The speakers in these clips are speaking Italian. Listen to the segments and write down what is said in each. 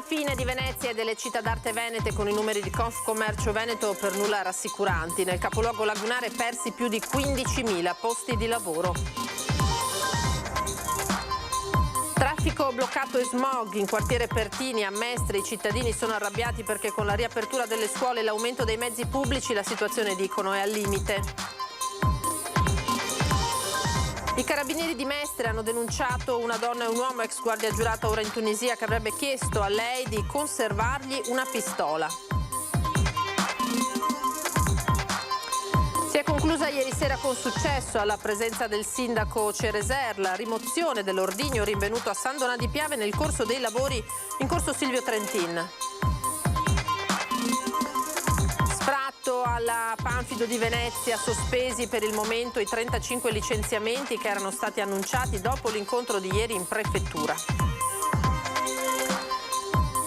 fine di Venezia e delle città d'arte venete, con i numeri di Confcommercio Veneto per nulla rassicuranti. Nel capoluogo lagunare persi più di 15.000 posti di lavoro. Traffico bloccato e smog in quartiere Pertini a Mestre. I cittadini sono arrabbiati perché con la riapertura delle scuole e l'aumento dei mezzi pubblici la situazione, dicono, è al limite. I carabinieri di Mestre hanno denunciato una donna e un uomo, ex guardia giurata ora in Tunisia, che avrebbe chiesto a lei di conservargli una pistola. Si è conclusa ieri sera con successo, alla presenza del sindaco Cereser, la rimozione dell'ordigno rinvenuto a San Donà di Piave nel corso dei lavori in corso Silvio Trentin. Alla Panfido di Venezia, sospesi per il momento i 35 licenziamenti che erano stati annunciati dopo l'incontro di ieri in prefettura.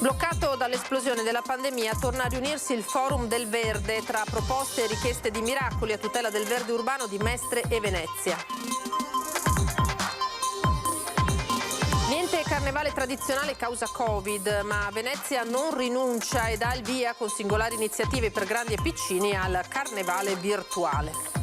Bloccato dall'esplosione della pandemia, torna a riunirsi il Forum del Verde tra proposte e richieste di miracoli a tutela del verde urbano di Mestre e Venezia. Niente carnevale tradizionale causa Covid, ma Venezia non rinuncia e dà il via con singolari iniziative per grandi e piccini al carnevale virtuale.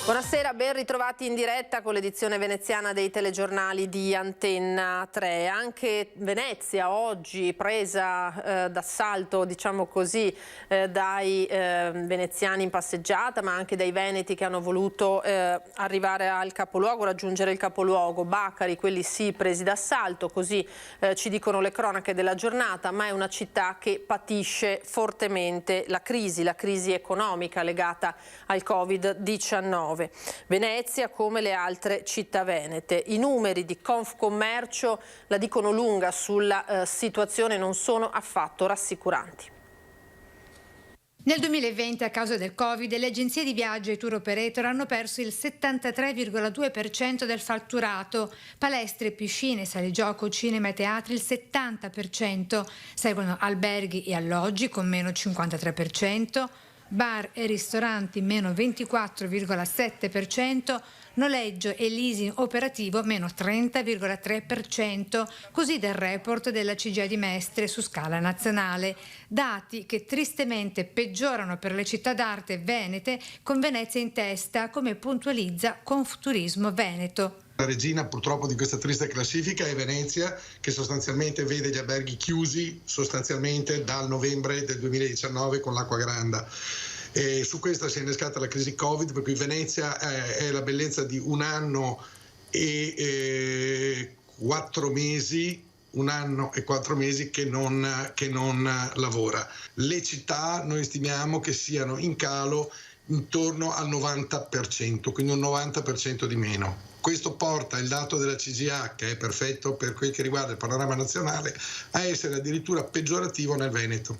Buonasera, ben ritrovati in diretta con l'edizione veneziana dei telegiornali di Antenna 3. Anche Venezia oggi presa d'assalto, diciamo così, dai veneziani in passeggiata, ma anche dai veneti che hanno voluto arrivare al capoluogo, raggiungere il capoluogo. Bacari, quelli sì, presi d'assalto, così ci dicono le cronache della giornata, ma è una città che patisce fortemente la crisi economica legata al Covid-19. Venezia, come le altre città venete. I numeri di Confcommercio la dicono lunga sulla situazione, non sono affatto rassicuranti. Nel 2020, a causa del Covid, le agenzie di viaggio e i tour operator hanno perso il 73,2% del fatturato. Palestre, piscine, sale gioco, cinema e teatri il 70%. Seguono alberghi e alloggi con meno 53%. Bar e ristoranti meno 24,7%, noleggio e leasing operativo meno 30,3%, così del report della CGIA di Mestre su scala nazionale. Dati che tristemente peggiorano per le città d'arte venete, con Venezia in testa, come puntualizza Confturismo Veneto. La regina purtroppo di questa triste classifica è Venezia, che sostanzialmente vede gli alberghi chiusi sostanzialmente dal novembre del 2019 con l'acqua granda. E su questa si è innescata la crisi Covid, per cui Venezia è la bellezza di un anno e 4 mesi che non lavora. Le città noi stimiamo che siano in calo intorno al 90%, quindi un 90% di meno. Questo porta il dato della CGIA, che è perfetto per quel che riguarda il panorama nazionale, a essere addirittura peggiorativo nel Veneto.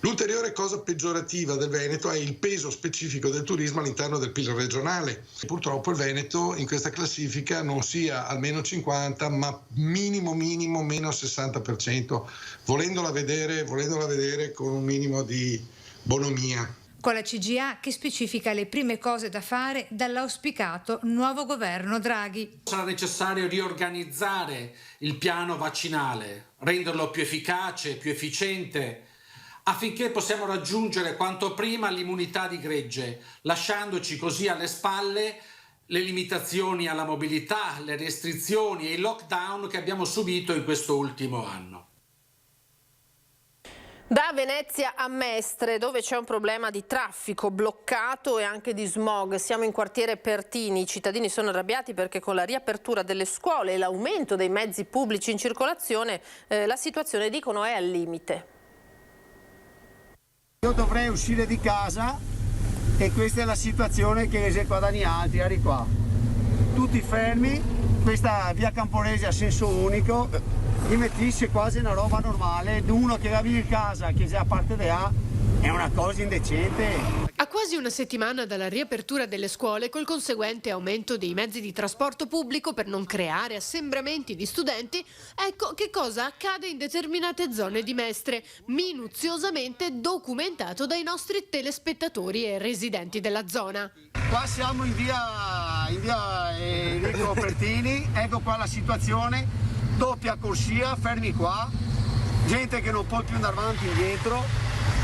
L'ulteriore cosa peggiorativa del Veneto è il peso specifico del turismo all'interno del PIL regionale. Purtroppo il Veneto in questa classifica non sia almeno 50, ma minimo meno 60%, volendola vedere con un minimo di bonomia. Con la CGIA che specifica le prime cose da fare dall'auspicato nuovo governo Draghi. Sarà necessario riorganizzare il piano vaccinale, renderlo più efficace, più efficiente, affinché possiamo raggiungere quanto prima l'immunità di gregge, lasciandoci così alle spalle le limitazioni alla mobilità, le restrizioni e il lockdown che abbiamo subito in questo ultimo anno. Da Venezia a Mestre, dove c'è un problema di traffico bloccato e anche di smog. Siamo in quartiere Pertini. I cittadini sono arrabbiati perché con la riapertura delle scuole e l'aumento dei mezzi pubblici in circolazione la situazione, dicono, è al limite. Io dovrei uscire di casa e questa è la situazione che se qua da altri, eri qua. Tutti fermi, questa via Camporese a senso unico. Mi mettisce quasi una roba normale, uno che va via in casa, che già parte da è una cosa indecente. A quasi una settimana dalla riapertura delle scuole, col conseguente aumento dei mezzi di trasporto pubblico per non creare assembramenti di studenti, ecco che cosa accade in determinate zone di Mestre, minuziosamente documentato dai nostri telespettatori e residenti della zona. Qua siamo in via Enrico Pertini, ecco qua la situazione, doppia corsia, fermi qua, gente che non può più andare avanti e indietro,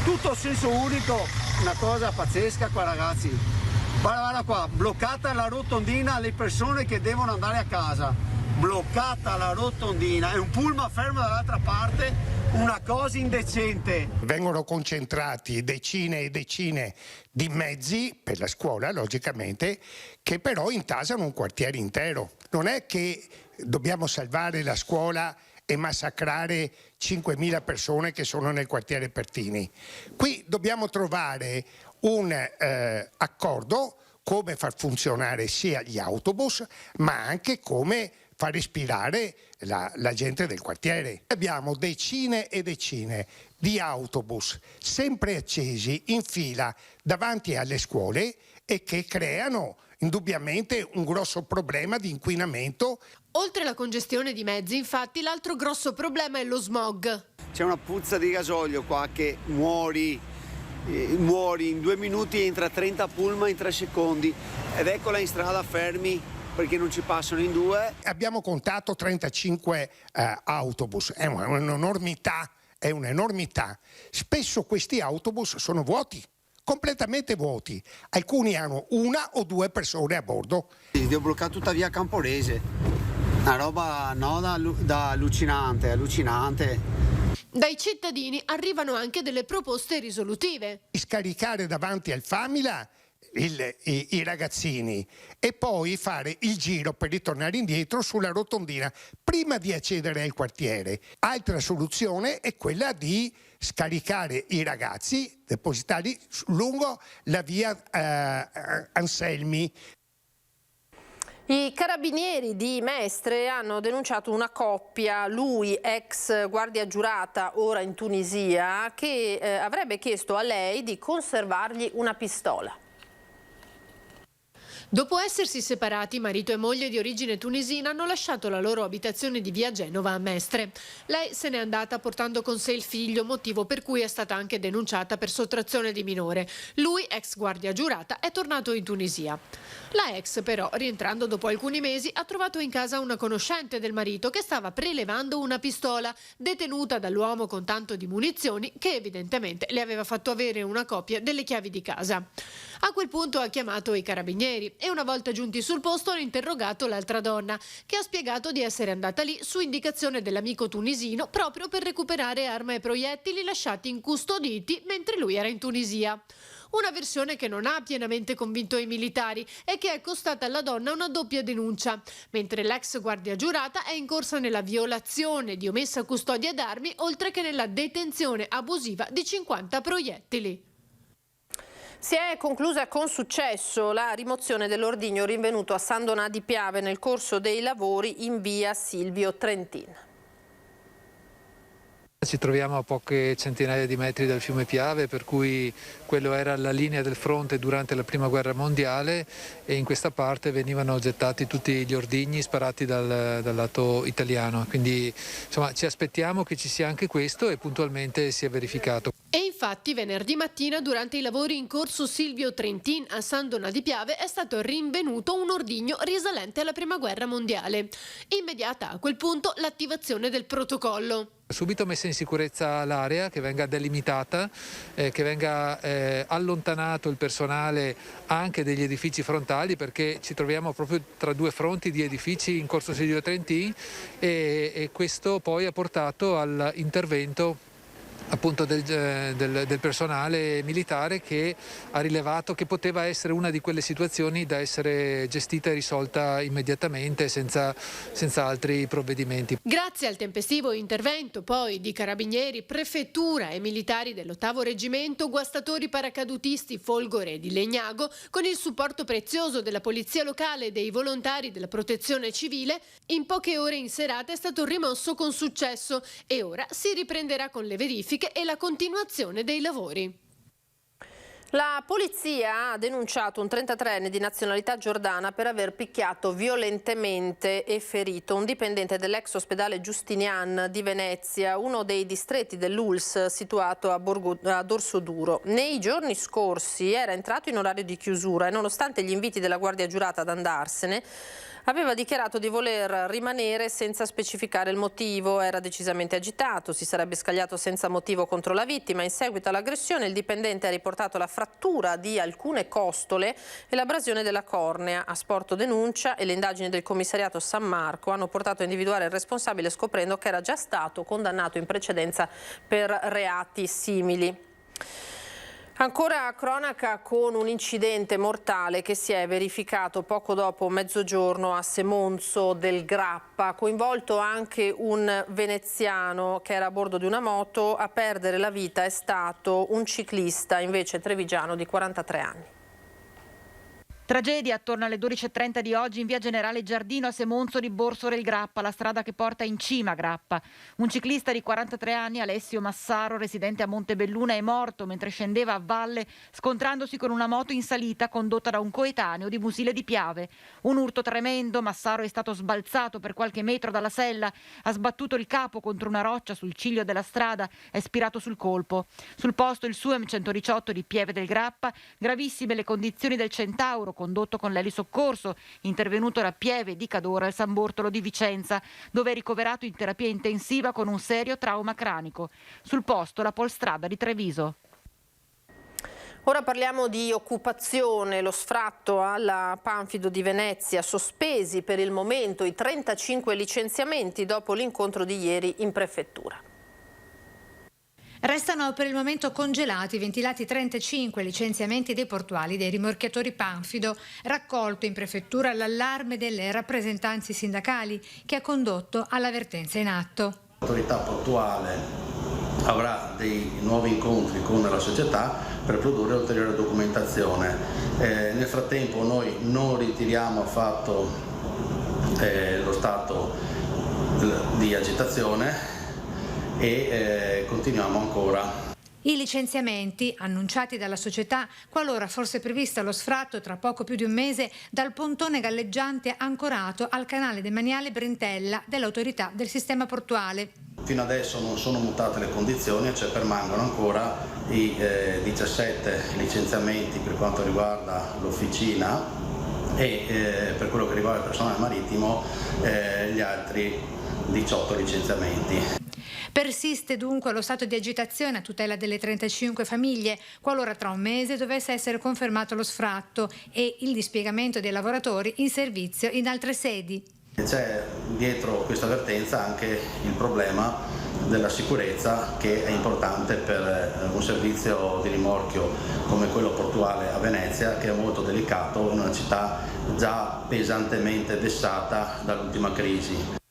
tutto a senso unico. Una cosa pazzesca qua, ragazzi. Guarda qua, bloccata la rotondina alle persone che devono andare a casa. Bloccata la rotondina e un pullman fermo dall'altra parte, una cosa indecente. Vengono concentrati decine e decine di mezzi per la scuola, logicamente, che però intasano un quartiere intero. Non è che dobbiamo salvare la scuola e massacrare 5.000 persone che sono nel quartiere Pertini. Qui dobbiamo trovare un accordo come far funzionare sia gli autobus, ma anche come far respirare la gente del quartiere. Abbiamo decine e decine di autobus sempre accesi in fila davanti alle scuole e che creano indubbiamente un grosso problema di inquinamento. Oltre alla congestione di mezzi, infatti, l'altro grosso problema è lo smog. C'è una puzza di gasolio qua che muori in 2 minuti, entra 30 pullman in 3 secondi ed eccola in strada fermi perché non ci passano in 2. Abbiamo contato 35 autobus, è un'enormità, è un'enormità. Spesso questi autobus sono vuoti, completamente vuoti, alcuni hanno 1 o 2 persone a bordo. Devo bloccare tutta via Camporese, una roba da allucinante. Dai cittadini arrivano anche delle proposte risolutive. Scaricare davanti al Famila i ragazzini e poi fare il giro per ritornare indietro sulla rotondina prima di accedere al quartiere. Altra soluzione è quella di scaricare i ragazzi, depositarli lungo la via Anselmi. I carabinieri di Mestre hanno denunciato una coppia, lui ex guardia giurata ora in Tunisia, che avrebbe chiesto a lei di conservargli una pistola. Dopo essersi separati, marito e moglie di origine tunisina hanno lasciato la loro abitazione di via Genova a Mestre. Lei se n'è andata portando con sé il figlio, motivo per cui è stata anche denunciata per sottrazione di minore. Lui, ex guardia giurata, è tornato in Tunisia. La ex però, rientrando dopo alcuni mesi, ha trovato in casa una conoscente del marito che stava prelevando una pistola detenuta dall'uomo con tanto di munizioni che evidentemente le aveva fatto avere una copia delle chiavi di casa. A quel punto ha chiamato i carabinieri e una volta giunti sul posto hanno interrogato l'altra donna, che ha spiegato di essere andata lì su indicazione dell'amico tunisino proprio per recuperare arma e proiettili lasciati incustoditi mentre lui era in Tunisia. Una versione che non ha pienamente convinto i militari e che è costata alla donna una doppia denuncia, mentre l'ex guardia giurata è incorsa nella violazione di omessa custodia d'armi oltre che nella detenzione abusiva di 50 proiettili. Si è conclusa con successo la rimozione dell'ordigno rinvenuto a San Donà di Piave nel corso dei lavori in via Silvio Trentin. Ci troviamo a poche centinaia di metri dal fiume Piave, per cui quello era la linea del fronte durante la Prima Guerra Mondiale e in questa parte venivano gettati tutti gli ordigni sparati dal lato italiano. Quindi insomma ci aspettiamo che ci sia anche questo e puntualmente si è verificato. E infatti venerdì mattina durante i lavori in corso Silvio Trentin a San Donà di Piave è stato rinvenuto un ordigno risalente alla Prima Guerra Mondiale. Immediata a quel punto l'attivazione del protocollo. Subito messa in sicurezza l'area, che venga delimitata, che venga allontanato il personale anche degli edifici frontali, perché ci troviamo proprio tra 2 fronti di edifici in corso Silvio Trentin e questo poi ha portato all'intervento appunto del personale militare, che ha rilevato che poteva essere una di quelle situazioni da essere gestita e risolta immediatamente senza altri provvedimenti. Grazie al tempestivo intervento poi di carabinieri, prefettura e militari dell'8° reggimento, guastatori paracadutisti Folgore e di Legnago, con il supporto prezioso della polizia locale e dei volontari della protezione civile, in poche ore in serata è stato rimosso con successo e ora si riprenderà con le verifiche e la continuazione dei lavori. La polizia ha denunciato un 33enne di nazionalità giordana per aver picchiato violentemente e ferito un dipendente dell'ex ospedale Giustinian di Venezia, uno dei distretti dell'ULSS situato a Dorsoduro. Nei giorni scorsi era entrato in orario di chiusura e nonostante gli inviti della guardia giurata ad andarsene, aveva dichiarato di voler rimanere senza specificare il motivo. Era decisamente agitato, si sarebbe scagliato senza motivo contro la vittima. In seguito all'aggressione il dipendente ha riportato la frattura di alcune costole e l'abrasione della cornea. Ha sporto denuncia e le indagini del commissariato San Marco hanno portato a individuare il responsabile scoprendo che era già stato condannato in precedenza per reati simili. Ancora cronaca con un incidente mortale che si è verificato poco dopo mezzogiorno a Semonzo del Grappa, coinvolto anche un veneziano che era a bordo di una moto. A perdere la vita è stato un ciclista invece trevigiano di 43 anni. Tragedia attorno alle 12:30 di oggi in via Generale Giardino a Semonzo di Borso del Grappa, la strada che porta in cima a Grappa. Un ciclista di 43 anni, Alessio Massaro, residente a Montebelluna, è morto mentre scendeva a valle scontrandosi con una moto in salita condotta da un coetaneo di Musile di Piave. Un urto tremendo, Massaro è stato sbalzato per qualche metro dalla sella, ha sbattuto il capo contro una roccia sul ciglio della strada, è spirato sul colpo. Sul posto il SUEM 118 di Pieve del Grappa, gravissime le condizioni del Centauro, condotto con l'elisoccorso, intervenuto da Pieve di Cadora al San Bortolo di Vicenza, dove è ricoverato in terapia intensiva con un serio trauma cranico. Sul posto la Polstrada di Treviso. Ora parliamo di occupazione, lo sfratto alla Panfido di Venezia, sospesi per il momento i 35 licenziamenti dopo l'incontro di ieri in prefettura. Restano per il momento congelati, ventilati 35 licenziamenti dei portuali dei rimorchiatori Panfido, raccolto in prefettura l'allarme delle rappresentanze sindacali che ha condotto all'avvertenza in atto. L'autorità portuale avrà dei nuovi incontri con la società per produrre ulteriore documentazione. Nel frattempo noi non ritiriamo affatto lo stato di agitazione e continuiamo ancora. I licenziamenti annunciati dalla società qualora fosse previsto lo sfratto tra poco più di un mese dal pontone galleggiante ancorato al canale demaniale Brentella dell'autorità del sistema portuale. Fino adesso non sono mutate le condizioni, cioè permangono ancora i 17 licenziamenti per quanto riguarda l'officina e per quello che riguarda il personale marittimo gli altri 18 licenziamenti. Persiste dunque lo stato di agitazione a tutela delle 35 famiglie qualora tra un mese dovesse essere confermato lo sfratto e il dispiegamento dei lavoratori in servizio in altre sedi. C'è dietro questa avvertenza anche il problema della sicurezza, che è importante per un servizio di rimorchio come quello portuale a Venezia, che è molto delicato in una città già pesantemente vessata dall'ultima crisi.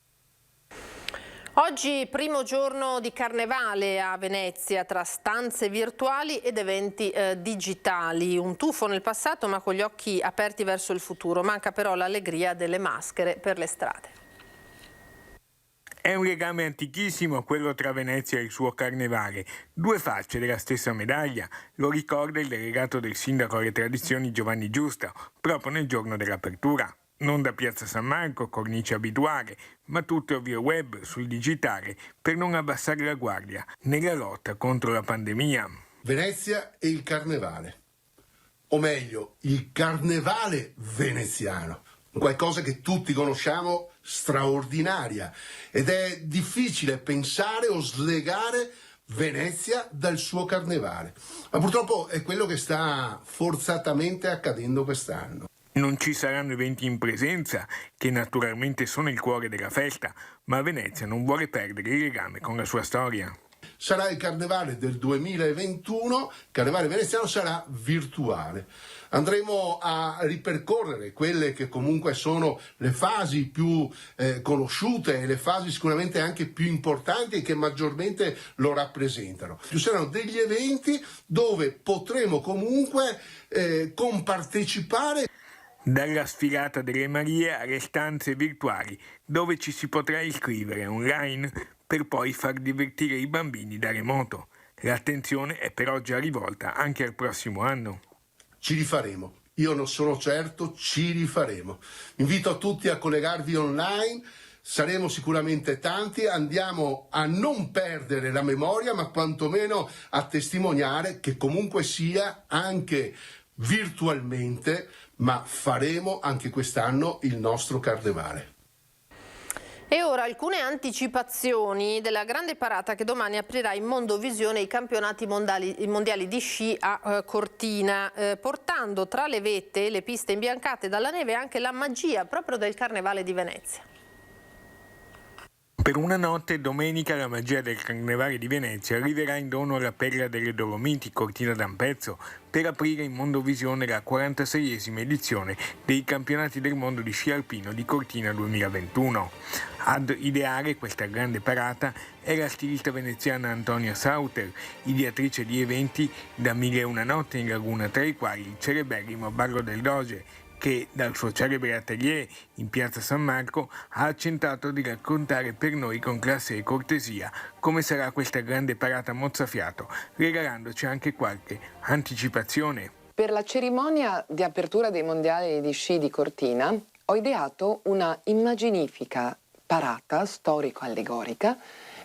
Oggi primo giorno di carnevale a Venezia tra stanze virtuali ed eventi digitali. Un tuffo nel passato ma con gli occhi aperti verso il futuro. Manca però l'allegria delle maschere per le strade. È un legame antichissimo quello tra Venezia e il suo carnevale. Due facce della stessa medaglia. Lo ricorda il delegato del sindaco alle tradizioni Giovanni Giusta, proprio nel giorno dell'apertura. Non da Piazza San Marco, cornice abituale, ma tutte via web, sul digitale, per non abbassare la guardia nella lotta contro la pandemia. Venezia e il carnevale, o meglio, il carnevale veneziano, qualcosa che tutti conosciamo, straordinaria, ed è difficile pensare o slegare Venezia dal suo carnevale, ma purtroppo è quello che sta forzatamente accadendo quest'anno. Non ci saranno eventi in presenza, che naturalmente sono il cuore della festa, ma Venezia non vuole perdere il legame con la sua storia. Sarà il carnevale del 2021, il carnevale veneziano sarà virtuale. Andremo a ripercorrere quelle che comunque sono le fasi più conosciute e le fasi sicuramente anche più importanti e che maggiormente lo rappresentano. Ci saranno degli eventi dove potremo comunque compartecipare. Dalla sfilata delle Marie alle stanze virtuali, dove ci si potrà iscrivere online per poi far divertire i bambini da remoto. L'attenzione è però già rivolta anche al prossimo anno. Ci rifaremo. Io non sono certo, ci rifaremo. Invito tutti a collegarvi online, saremo sicuramente tanti, andiamo a non perdere la memoria, ma quantomeno a testimoniare che comunque sia anche virtualmente, ma faremo anche quest'anno il nostro carnevale. E ora alcune anticipazioni della grande parata che domani aprirà in Mondovisione i campionati mondiali di sci a Cortina, portando tra le vette, le piste imbiancate dalla neve, anche la magia proprio del Carnevale di Venezia. Per una notte, domenica, la magia del Carnevale di Venezia arriverà in dono alla Perla delle Dolomiti, Cortina d'Ampezzo, per aprire in Mondovisione la 46esima edizione dei Campionati del Mondo di Sci Alpino di Cortina 2021. Ad ideare questa grande parata è la stilista veneziana Antonia Sauter, ideatrice di eventi da 1001 notte in laguna, tra i quali il celeberrimo Ballo del Doge, che dal suo celebre atelier in piazza San Marco ha accettato di raccontare per noi con classe e cortesia come sarà questa grande parata mozzafiato, regalandoci anche qualche anticipazione. Per la cerimonia di apertura dei mondiali di sci di Cortina ho ideato una immaginifica parata storico-allegorica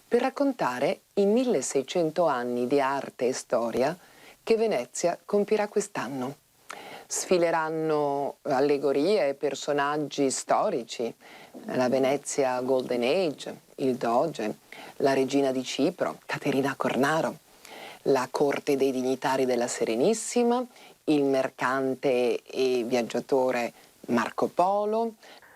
per raccontare i 1600 anni di arte e storia che Venezia compirà quest'anno. Sfileranno allegorie e personaggi storici, la Venezia Golden Age, il Doge, la regina di Cipro, Caterina Cornaro, la corte dei dignitari della Serenissima, il mercante e viaggiatore Marco Polo.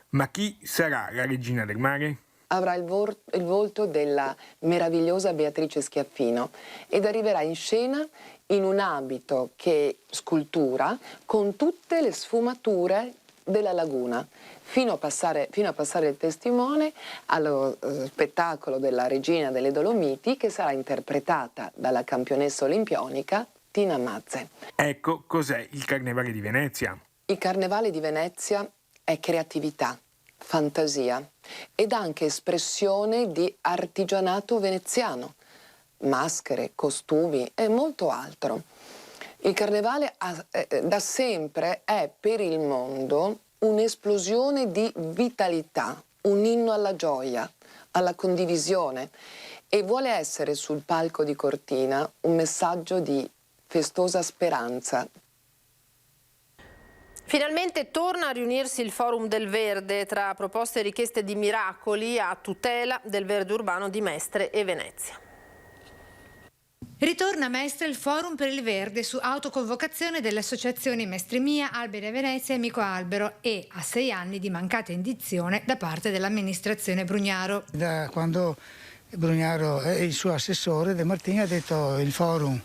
Ma chi sarà la regina del mare? Avrà il volto della meravigliosa Beatrice Schiaffino ed arriverà in scena in un abito che scultura con tutte le sfumature della laguna, fino a passare il testimone allo spettacolo della Regina delle Dolomiti, che sarà interpretata dalla campionessa olimpionica Tina Mazze. Ecco cos'è il Carnevale di Venezia. Il Carnevale di Venezia è creatività, fantasia ed anche espressione di artigianato veneziano. Maschere, costumi e molto altro. Il Carnevale da sempre è per il mondo un'esplosione di vitalità, un inno alla gioia, alla condivisione, e vuole essere sul palco di Cortina un messaggio di festosa speranza. Finalmente torna a riunirsi il Forum del Verde tra proposte e richieste di miracoli a tutela del verde urbano di Mestre e Venezia. Ritorna a Mestre il Forum per il Verde su autoconvocazione delle associazioni Mestre Mia, Alberi a Venezia e Amico Albero, e a 6 anni di mancata indizione da parte dell'amministrazione Brugnaro. Da quando Brugnaro e il suo assessore De Martini ha detto il forum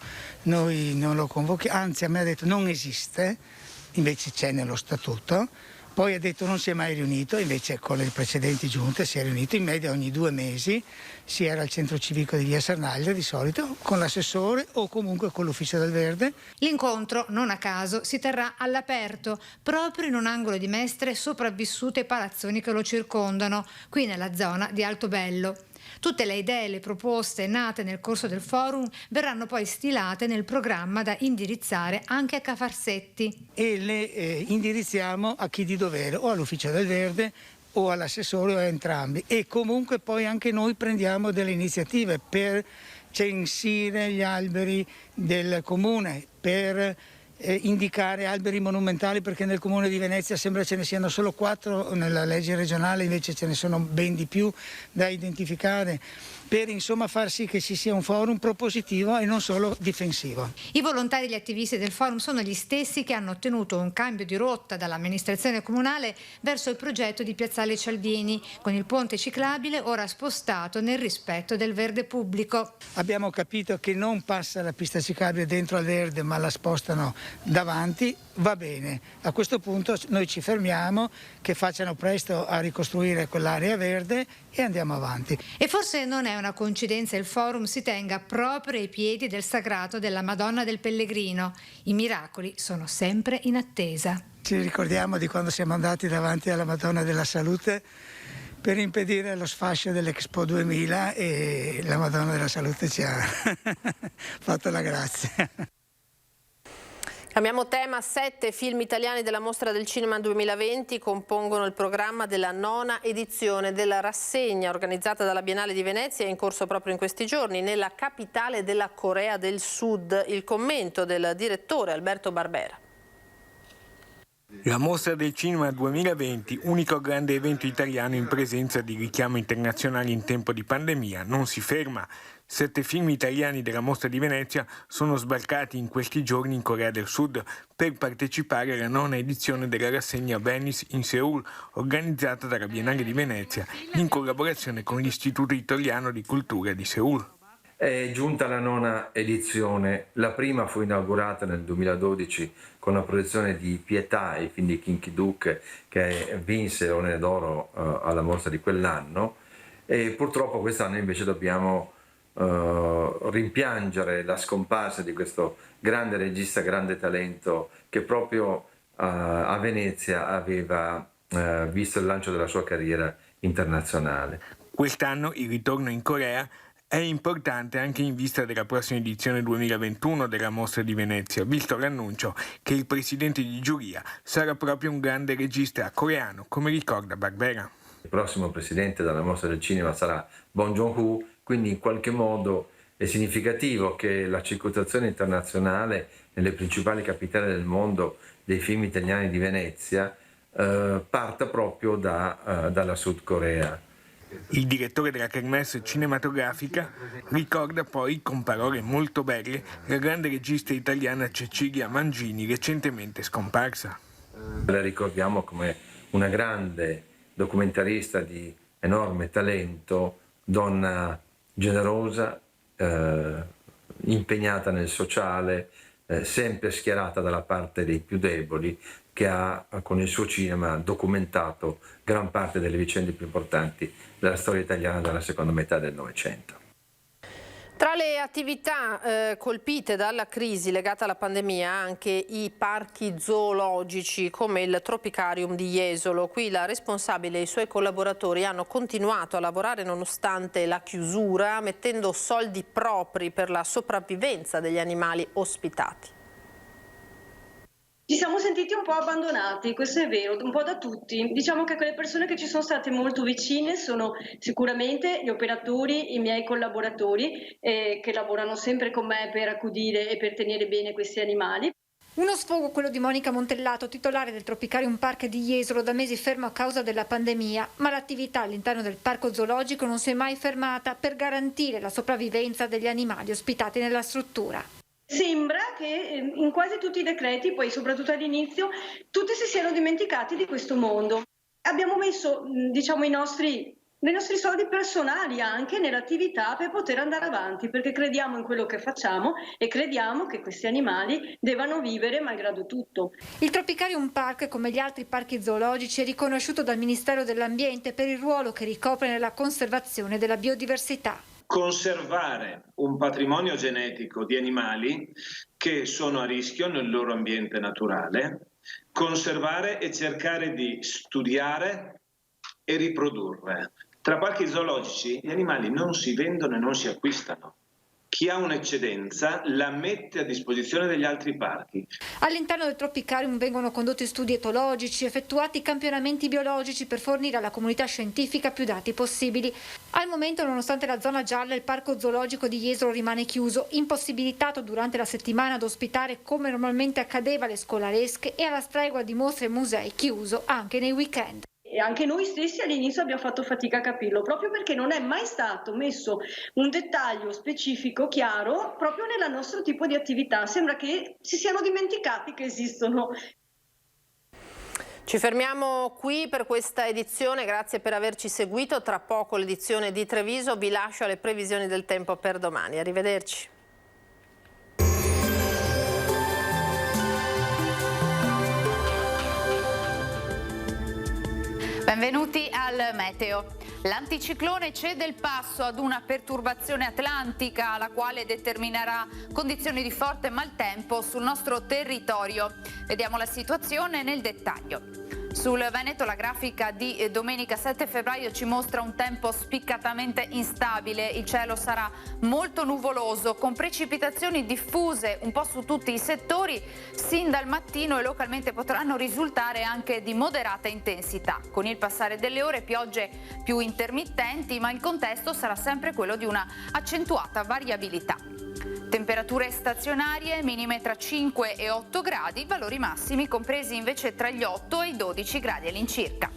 noi non lo convochiamo, anzi a me ha detto non esiste, invece c'è nello statuto. Poi ha detto non si è mai riunito, invece con le precedenti giunte si è riunito in media ogni 2 mesi, si era al centro civico di Via Sernaglia di solito, con l'assessore o comunque con l'ufficio del Verde. L'incontro, non a caso, si terrà all'aperto, proprio in un angolo di Mestre sopravvissute ai palazzoni che lo circondano, qui nella zona di Altobello. Tutte le idee e le proposte nate nel corso del forum verranno poi stilate nel programma da indirizzare anche a Cafarsetti. E le indirizziamo a chi di dovere, o all'ufficio del Verde o all'assessore o a entrambi. E comunque poi anche noi prendiamo delle iniziative per censire gli alberi del comune, per indicare alberi monumentali, perché nel comune di Venezia sembra ce ne siano solo 4, nella legge regionale invece ce ne sono ben di più da identificare, per insomma far sì che ci sia un forum propositivo e non solo difensivo. I volontari e gli attivisti del forum sono gli stessi che hanno ottenuto un cambio di rotta dall'amministrazione comunale verso il progetto di Piazzale Cialdini, con il ponte ciclabile ora spostato nel rispetto del verde pubblico. Abbiamo capito che non passa la pista ciclabile dentro al verde ma la spostano davanti, va bene. A questo punto noi ci fermiamo, che facciano presto a ricostruire quell'area verde e andiamo avanti. E forse non è una coincidenza il forum si tenga proprio ai piedi del sagrato della Madonna del Pellegrino. I miracoli sono sempre in attesa. Ci ricordiamo di quando siamo andati davanti alla Madonna della Salute per impedire lo sfascio dell'Expo 2000 e la Madonna della Salute ci ha fatto la grazia. Cambiamo tema. 7 film italiani della Mostra del Cinema 2020 compongono il programma della 9ª edizione della rassegna organizzata dalla Biennale di Venezia, in corso proprio in questi giorni nella capitale della Corea del Sud. Il commento del direttore Alberto Barbera. La Mostra del Cinema 2020, unico grande evento italiano in presenza di richiamo internazionale in tempo di pandemia, non si ferma. 7 film italiani della Mostra di Venezia sono sbarcati in questi giorni in Corea del Sud per partecipare alla 9ª edizione della rassegna Venice in Seoul, organizzata dalla Biennale di Venezia in collaborazione con l'Istituto Italiano di Cultura di Seoul. È giunta la 9ª edizione, la prima fu inaugurata nel 2012 con la proiezione di Pietà, il film di Kim Ki-duk che vinse l'One d'Oro alla mostra di quell'anno, e purtroppo quest'anno invece dobbiamo rimpiangere la scomparsa di questo grande regista, grande talento che proprio a Venezia aveva visto il lancio della sua carriera internazionale. Quest'anno il ritorno in Corea è importante anche in vista della prossima edizione 2021 della Mostra di Venezia, visto l'annuncio che il presidente di giuria sarà proprio un grande regista coreano, come ricorda Barbera. Il prossimo presidente della Mostra del Cinema sarà Bong Joon-ho, quindi in qualche modo è significativo che la circolazione internazionale nelle principali capitali del mondo dei film italiani di Venezia parta proprio dalla Sud Corea. Il direttore della Kermesse cinematografica ricorda poi con parole molto belle la grande regista italiana Cecilia Mangini, recentemente scomparsa. La ricordiamo come una grande documentarista di enorme talento, donna generosa, impegnata nel sociale, sempre schierata dalla parte dei più deboli, che ha con il suo cinema documentato gran parte delle vicende più importanti della storia italiana della seconda metà del Novecento. Tra le attività colpite dalla crisi legata alla pandemia anche i parchi zoologici come il Tropicarium di Jesolo. Qui la responsabile e i suoi collaboratori hanno continuato a lavorare nonostante la chiusura, mettendo soldi propri per la sopravvivenza degli animali ospitati. Ci siamo sentiti un po' abbandonati, questo è vero, un po' da tutti. Diciamo che quelle persone che ci sono state molto vicine sono sicuramente gli operatori, i miei collaboratori che lavorano sempre con me per accudire e per tenere bene questi animali. Uno sfogo quello di Monica Montellato, titolare del Tropicarium Park di Jesolo, da mesi fermo a causa della pandemia, ma l'attività all'interno del parco zoologico non si è mai fermata per garantire la sopravvivenza degli animali ospitati nella struttura. Sembra che in quasi tutti i decreti, poi soprattutto all'inizio, tutti si siano dimenticati di questo mondo. Abbiamo messo, diciamo, i nostri soldi personali anche nell'attività per poter andare avanti, perché crediamo in quello che facciamo e crediamo che questi animali devono vivere malgrado tutto. Il Tropicarium Park, come gli altri parchi zoologici, è riconosciuto dal Ministero dell'Ambiente per il ruolo che ricopre nella conservazione della biodiversità. Conservare un patrimonio genetico di animali che sono a rischio nel loro ambiente naturale, conservare e cercare di studiare e riprodurre. Tra parchi zoologici gli animali non si vendono e non si acquistano. Chi ha un'eccedenza la mette a disposizione degli altri parchi. All'interno del Tropicarium vengono condotti studi etologici, effettuati campionamenti biologici per fornire alla comunità scientifica più dati possibili. Al momento, nonostante la zona gialla, il parco zoologico di Jesolo rimane chiuso, impossibilitato durante la settimana ad ospitare come normalmente accadeva le scolaresche e alla stregua di mostre e musei, chiuso anche nei weekend. E anche noi stessi all'inizio abbiamo fatto fatica a capirlo, proprio perché non è mai stato messo un dettaglio specifico, chiaro, proprio nel nostro tipo di attività. Sembra che si siano dimenticati che esistono. Ci fermiamo qui per questa edizione, grazie per averci seguito. Tra poco l'edizione di Treviso, vi lascio alle previsioni del tempo per domani. Arrivederci. Benvenuti al meteo. L'anticiclone cede il passo ad una perturbazione atlantica, la quale determinerà condizioni di forte maltempo sul nostro territorio. Vediamo la situazione nel dettaglio. Sul Veneto la grafica di domenica 7 febbraio ci mostra un tempo spiccatamente instabile, il cielo sarà molto nuvoloso con precipitazioni diffuse un po' su tutti i settori sin dal mattino e localmente potranno risultare anche di moderata intensità. Con il passare delle ore piogge più intermittenti, ma il contesto sarà sempre quello di una accentuata variabilità. Temperature stazionarie, minime tra 5 e 8 gradi, valori massimi compresi invece tra gli 8 e i 12 gradi all'incirca.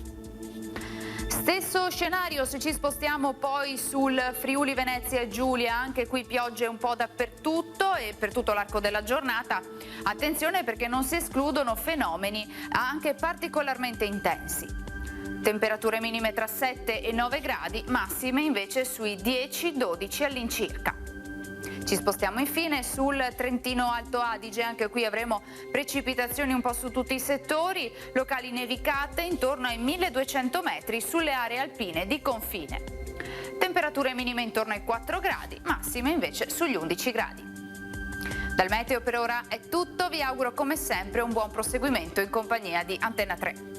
Stesso scenario se ci spostiamo poi sul Friuli Venezia e Giulia, anche qui piogge un po' dappertutto e per tutto l'arco della giornata. Attenzione perché non si escludono fenomeni anche particolarmente intensi. Temperature minime tra 7 e 9 gradi, massime invece sui 10-12 all'incirca. Ci spostiamo infine sul Trentino Alto Adige, anche qui avremo precipitazioni un po' su tutti i settori, locali nevicate intorno ai 1200 metri sulle aree alpine di confine. Temperature minime intorno ai 4 gradi, massime invece sugli 11 gradi. Dal meteo per ora è tutto, vi auguro come sempre un buon proseguimento in compagnia di Antenna 3.